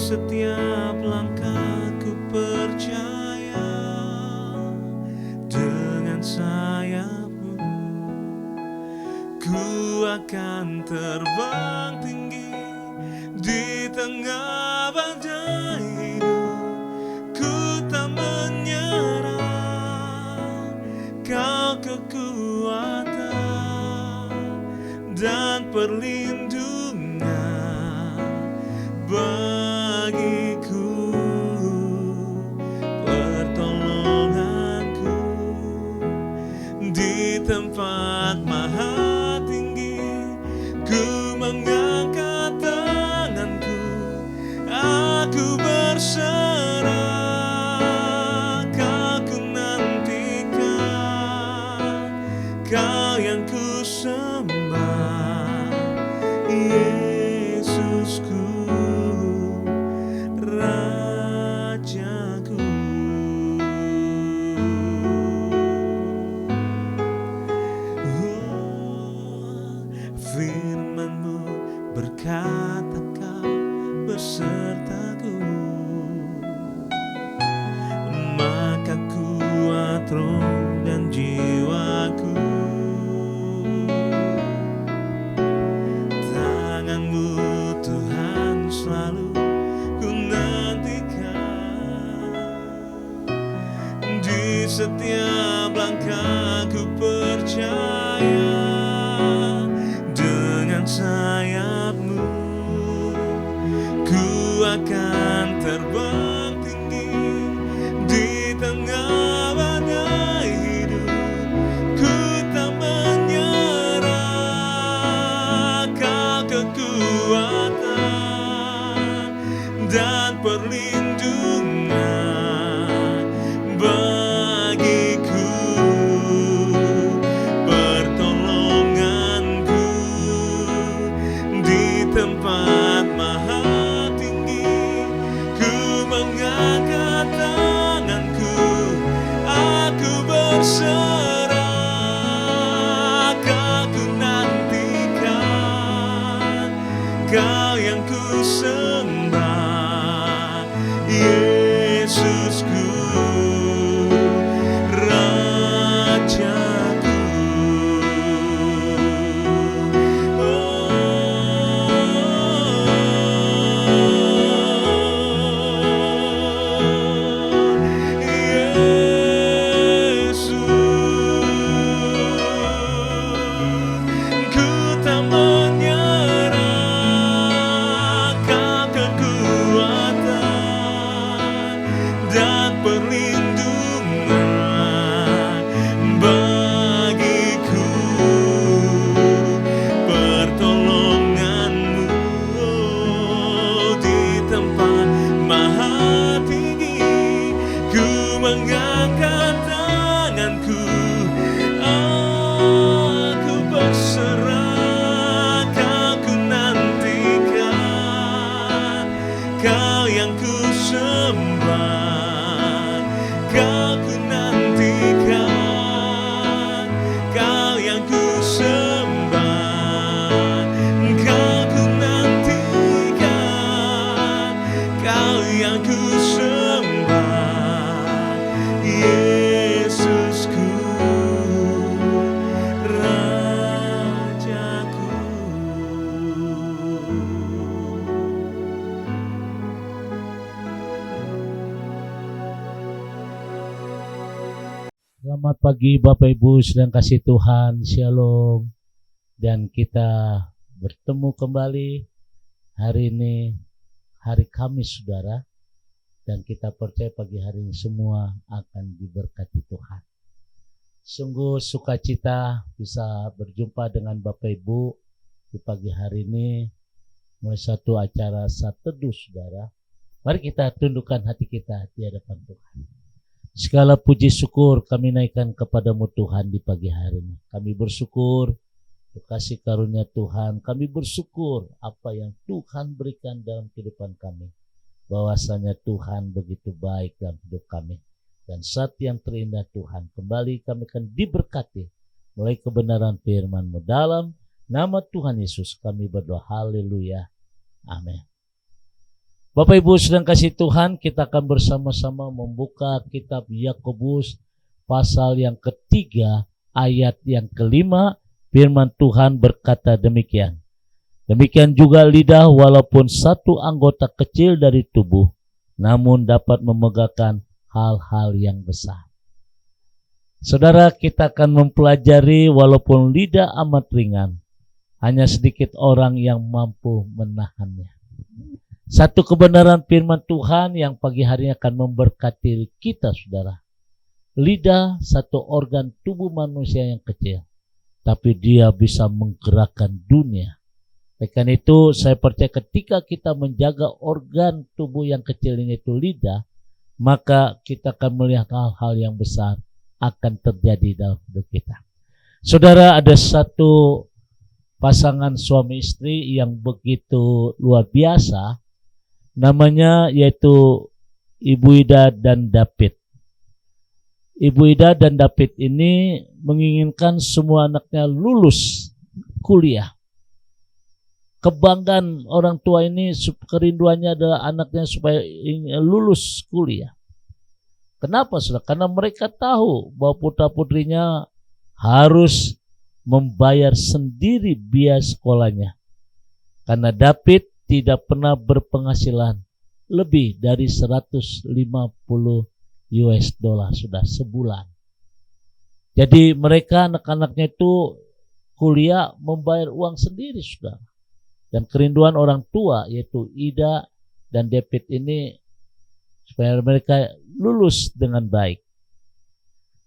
setiap langkahku percaya dengan sayap-Mu ku akan terbang tinggi di tengah badai hidup. Ku tak menyerah, Kau kekuatan dan perlindungan bagiku, pertolonganku di tempat maha tinggi. Ku mengangkat tanganku, aku berserah, Kau ku nantikan, Kau yang ku sembah, Yesusku, Rajaku. Firman-Mu berkata Kau besertaku, maka kuat roh dan jiwaku. Tangan-Mu Tuhan selalu ku nantikan, di setiap langkah ku percaya dengan sayap-Mu ku akan terbang tinggi di tengah badai hidup. Ku tak menyerah, Kau kekuatan dan perlindungan bagiku, pertolonganku di tempat maha tinggi. Ku mengangkat tanganku, aku berserah, Kau ku nantikan, Kau yang ku sembah, Yesusku, Rajaku. Yesus, ku tak menyerah, Kau kekuatan dan perlindungan bagiku, pertolongan-Mu di tempat maha tinggi. Ku mengangkat tanganku, aku berserah, Kau ku nantikan, Kau yang ku sembah, Kau ku nantikan, Kau yang ku sembah, Kau ku nantikan, Kau yang ku sembah, Yesusku, Rajaku. Selamat pagi Bapak Ibu sedang kasih Tuhan, Shalom. Dan kita bertemu kembali hari ini, hari Kamis saudara. Dan kita percaya pagi hari ini semua akan diberkati Tuhan. Sungguh sukacita bisa berjumpa dengan Bapak Ibu di pagi hari ini. Mulai satu acara saat teduh saudara. Mari kita tundukkan hati kita di hadapan Tuhan. Segala puji syukur kami naikkan kepadamu Tuhan di pagi hari ini. Kami bersyukur untuk kasih karunia Tuhan. Kami bersyukur apa yang Tuhan berikan dalam kehidupan kami. Bahwasanya Tuhan begitu baik dalam hidup kami. Dan saat yang terindah Tuhan, kembali kami akan diberkati mulai kebenaran firman-Mu. Dalam nama Tuhan Yesus kami berdoa, haleluya, amin. Bapak Ibu sedang kasih Tuhan, kita akan bersama-sama membuka kitab Yakobus pasal yang ketiga, ayat yang kelima. Firman Tuhan berkata demikian. Demikian juga lidah, walaupun satu anggota kecil dari tubuh, namun dapat memegahkan hal-hal yang besar. Saudara, kita akan mempelajari walaupun lidah amat ringan, hanya sedikit orang yang mampu menahannya. Satu kebenaran firman Tuhan yang pagi hari ini akan memberkati kita, saudara. Lidah satu organ tubuh manusia yang kecil, tapi dia bisa menggerakkan dunia. Karena itu saya percaya ketika kita menjaga organ tubuh yang kecil ini itu lidah, maka kita akan melihat hal-hal yang besar akan terjadi dalam hidup kita. Saudara, ada satu pasangan suami istri yang begitu luar biasa, namanya yaitu Ibu Ida dan David. Ibu Ida dan David ini menginginkan semua anaknya lulus kuliah. Kebanggaan orang tua ini, kerinduannya adalah anaknya supaya lulus kuliah. Kenapa, saudara? Karena mereka tahu bahwa putra-putrinya harus membayar sendiri biaya sekolahnya. Karena David tidak pernah berpenghasilan lebih dari 150 US dollar sudah sebulan. Jadi mereka anak-anaknya itu kuliah membayar uang sendiri, sudah. Dan kerinduan orang tua yaitu Ida dan David ini supaya mereka lulus dengan baik.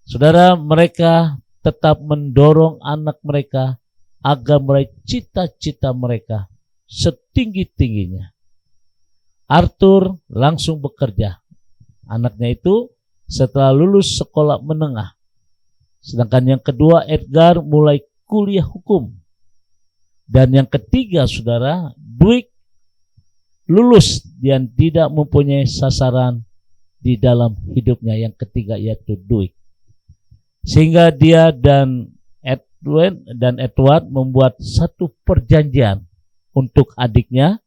Saudara, mereka tetap mendorong anak mereka agar meraih cita-cita mereka setinggi-tingginya. Arthur langsung bekerja. Anaknya itu setelah lulus sekolah menengah. Sedangkan yang kedua, Edgar, mulai kuliah hukum. Dan yang ketiga, saudara, Dwight lulus dan tidak mempunyai sasaran di dalam hidupnya. Yang ketiga yaitu Dwight. Sehingga dia dan Edward membuat satu perjanjian untuk adiknya.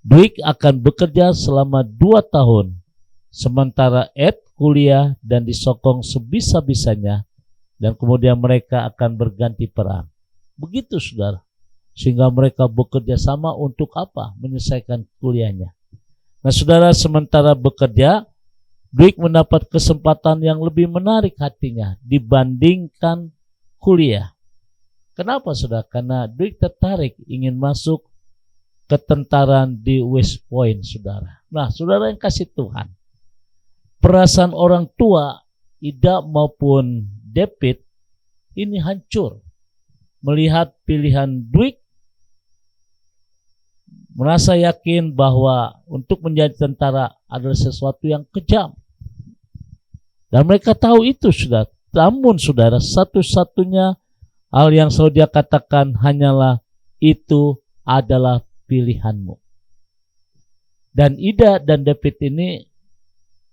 Dwight akan bekerja selama 2 tahun, sementara Ed kuliah dan disokong sebisa-bisanya, dan kemudian mereka akan berganti peran. Begitu, saudara. Sehingga mereka bekerja sama untuk apa? Menyelesaikan kuliahnya. Nah, saudara, sementara bekerja, Dwight mendapat kesempatan yang lebih menarik hatinya dibandingkan kuliah. Kenapa, saudara? Karena Dwight tertarik ingin masuk ketentaraan di West Point, saudara. Nah, saudara yang kasih Tuhan, perasaan orang tua Ida maupun David ini hancur melihat pilihan Dwight. Merasa yakin bahwa untuk menjadi tentara adalah sesuatu yang kejam. Dan mereka tahu itu, saudara. Namun, saudara, satu-satunya hal yang selalu dia katakan hanyalah itu adalah pilihanmu. Dan Ida dan David ini,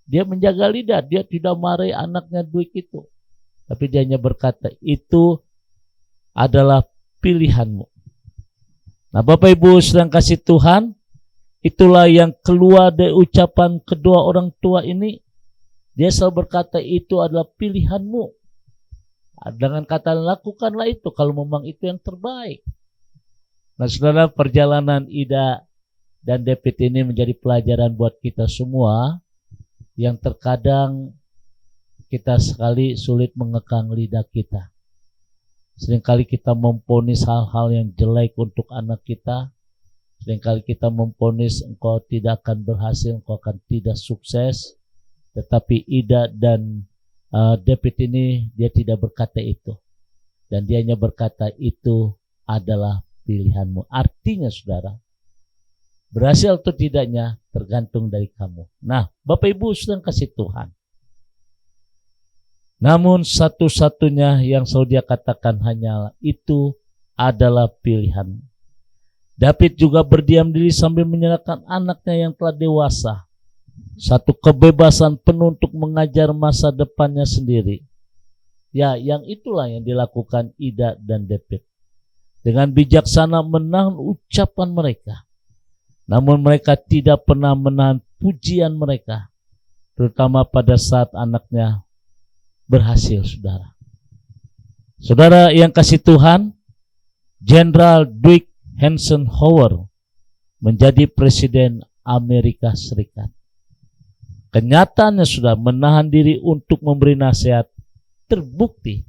dia menjaga lidah. Dia tidak marahi anaknya Dwight itu. Tapi dia hanya berkata, itu adalah pilihanmu. Nah, Bapak Ibu sedang kasih Tuhan, itulah yang keluar dari ucapan kedua orang tua ini. Dia selalu berkata, itu adalah pilihanmu. Dengan kata, lakukanlah itu kalau memang itu yang terbaik. Nah, saudara, perjalanan Ida dan David ini menjadi pelajaran buat kita semua yang terkadang kita sekali sulit mengekang lidah kita. Seringkali kita memvonis hal-hal yang jelek untuk anak kita. Seringkali kita memvonis engkau tidak akan berhasil, engkau akan tidak sukses. Tetapi Ida dan David ini dia tidak berkata itu. Dan dia hanya berkata itu adalah pilihanmu. Artinya, saudara, berhasil atau tidaknya tergantung dari kamu. Nah, Bapak Ibu sedang kasih Tuhan. Namun satu-satunya yang selalu dia katakan hanyalah itu adalah pilihanmu. David juga berdiam diri sambil menyerahkan anaknya yang telah dewasa. Satu kebebasan penuh untuk mengajar masa depannya sendiri. Ya, yang itulah yang dilakukan Ida dan David. Dengan bijaksana menahan ucapan mereka. namun mereka tidak pernah menahan pujian mereka, terutama pada saat anaknya berhasil, saudara. Saudara yang kasih Tuhan, Jenderal Dwight Eisenhower menjadi Presiden Amerika Serikat. Kenyataannya sudah menahan diri untuk memberi nasihat terbukti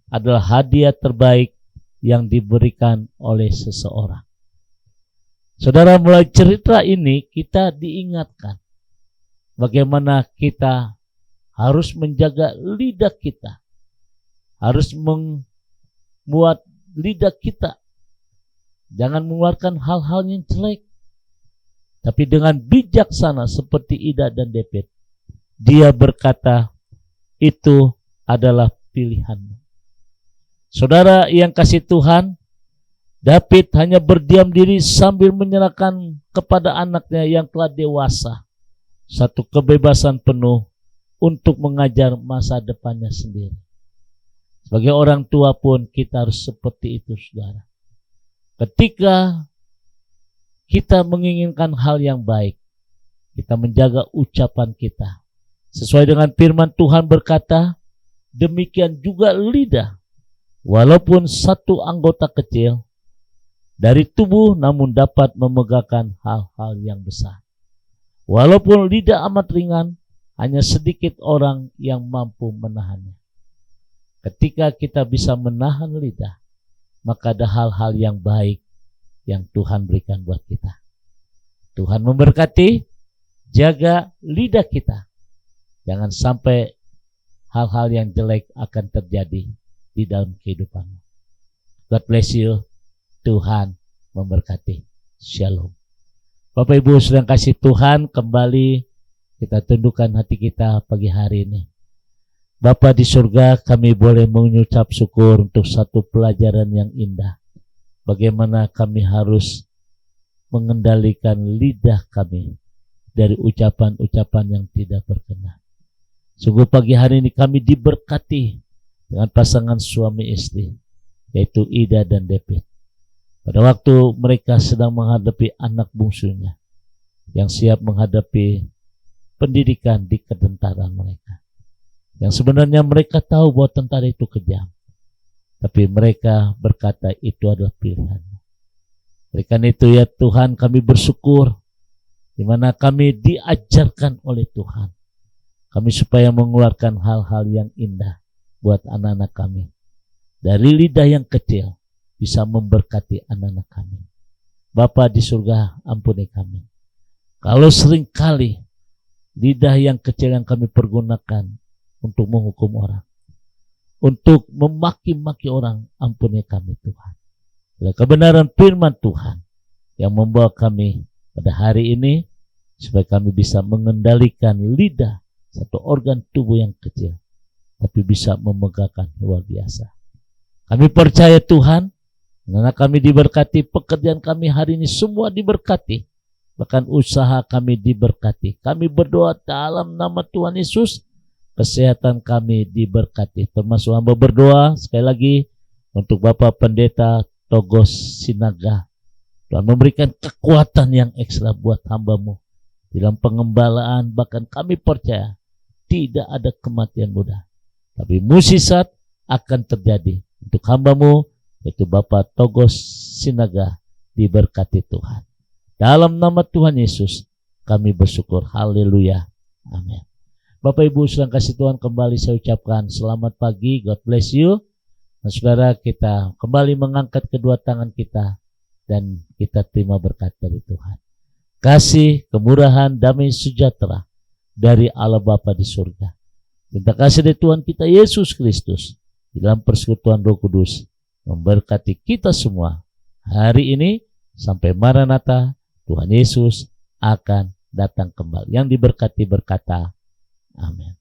adalah hadiah terbaik yang diberikan oleh seseorang. Saudara, mulai cerita ini kita diingatkan bagaimana kita harus menjaga lidah kita, harus membuat lidah kita jangan mengeluarkan hal-hal yang jelek, tapi dengan bijaksana seperti Ida dan David. Dia berkata, itu adalah pilihanmu. Saudara yang kasih Tuhan, David hanya berdiam diri sambil menyerahkan kepada anaknya yang telah dewasa satu kebebasan penuh untuk mengajar masa depannya sendiri. Sebagai orang tua pun kita harus seperti itu, saudara. Ketika kita menginginkan hal yang baik, kita menjaga ucapan kita. Sesuai dengan firman Tuhan berkata, demikian juga lidah, walaupun satu anggota kecil dari tubuh, namun dapat memegahkan hal-hal yang besar. Walaupun lidah amat ringan, hanya sedikit orang yang mampu menahannya. Ketika kita bisa menahan lidah, maka ada hal-hal yang baik yang Tuhan berikan buat kita. Tuhan memberkati, jaga lidah kita. Jangan sampai hal-hal yang jelek akan terjadi di dalam kehidupanmu. God bless you. Tuhan memberkati. Shalom. Bapak Ibu sedang kasih Tuhan, kembali kita tundukkan hati kita pagi hari ini. Bapa di surga, kami boleh mengucap syukur untuk satu pelajaran yang indah. Bagaimana kami harus mengendalikan lidah kami dari ucapan-ucapan yang tidak berkenan. Sungguh pagi hari ini kami diberkati dengan pasangan suami istri, yaitu Ida dan David. Pada waktu mereka sedang menghadapi anak bungsunya yang siap menghadapi pendidikan di ketentaran mereka. Yang sebenarnya mereka tahu bahwa tentara itu kejam, tapi mereka berkata itu adalah pilihan. Oleh karena itu ya Tuhan, kami bersyukur di mana kami diajarkan oleh Tuhan. Kami supaya mengeluarkan hal-hal yang indah buat anak-anak kami. Dari lidah yang kecil bisa memberkati anak-anak kami. Bapa di surga, ampuni kami. Kalau seringkali lidah yang kecil yang kami pergunakan untuk menghukum orang, untuk memaki-maki orang, ampuni kami Tuhan. Oleh kebenaran firman Tuhan yang membawa kami pada hari ini, supaya kami bisa mengendalikan lidah, satu organ tubuh yang kecil, tapi bisa memegahkan luar biasa. Kami percaya Tuhan, karena kami diberkati, pekerjaan kami hari ini semua diberkati, bahkan usaha kami diberkati. Kami berdoa dalam nama Tuhan Yesus, kesehatan kami diberkati. Termasuk hamba berdoa sekali lagi untuk Bapak Pendeta Togos Sinaga. Tuhan memberikan kekuatan yang ekstra buat hambamu dalam pengembalaan. Bahkan kami percaya tidak ada kematian mudah, tapi mukjizat akan terjadi untuk hambamu, yaitu Bapak Togos Sinaga. Diberkati Tuhan. Dalam nama Tuhan Yesus kami bersyukur. Haleluya. Amin. Bapak Ibu sedang kasih Tuhan, kembali saya ucapkan selamat pagi, God bless you. Dan saudara, kita kembali mengangkat kedua tangan kita dan kita terima berkat dari Tuhan. Kasih, kemurahan, damai sejahtera dari Allah Bapa di surga. Cinta kasih dari Tuhan kita Yesus Kristus di dalam persekutuan Roh Kudus memberkati kita semua hari ini sampai Maranatha. Tuhan Yesus akan datang kembali. Yang diberkati berkata, amin.